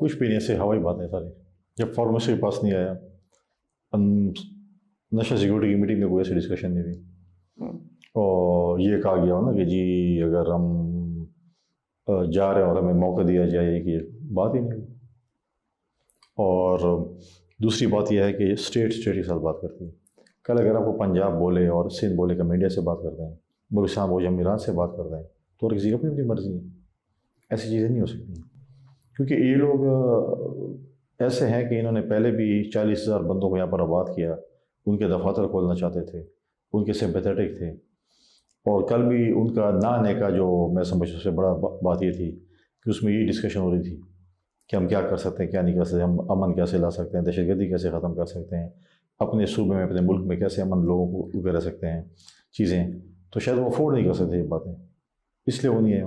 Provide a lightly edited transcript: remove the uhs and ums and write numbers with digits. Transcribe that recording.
कुछ भी नहीं, ऐसे हवाई बातें सारी। जब फार्मेसी के पास नहीं आया, नशा सिक्योरिटी की मीटिंग में कोई ऐसी डिस्कशन नहीं हुई। और ये कहा गया हो ना कि जी अगर हम जा रहे हैं और हमें मौका दिया जाए, कि बात ही नहीं हुई। और दूसरी बात यह है कि स्टेट के साथ बात करती है। कल अगर आपको पंजाब बोले और सिंध बोले कि हम इंडिया से बात करते हैं, बलूचिस्तान बोले हम ईरान से बात करते हैं, तो और किसी की अपनी अपनी मर्जी है। ऐसी चीज़ें नहीं हो सकती, क्योंकि ये लोग ऐसे हैं कि इन्होंने पहले भी 40,000 बंदों को यहाँ पर आबाद किया, उनके दफातर खोलना चाहते थे, उनके सिंपैथेटिक थे। और कल भी उनका ना आने का जो मैं समझ सबसे बड़ा बात ये थी कि उसमें ये डिस्कशन हो रही थी कि हम क्या कर सकते हैं, क्या नहीं कर सकते, हम अमन कैसे ला सकते हैं, दहशतगर्दी कैसे ख़त्म कर सकते हैं, अपने सूबे में अपने मुल्क में कैसे अमन लोगों को रह सकते हैं चीज़ें। तो शायद वो अफोर्ड नहीं कर सकते ये बातें, इसलिए वो नहीं है।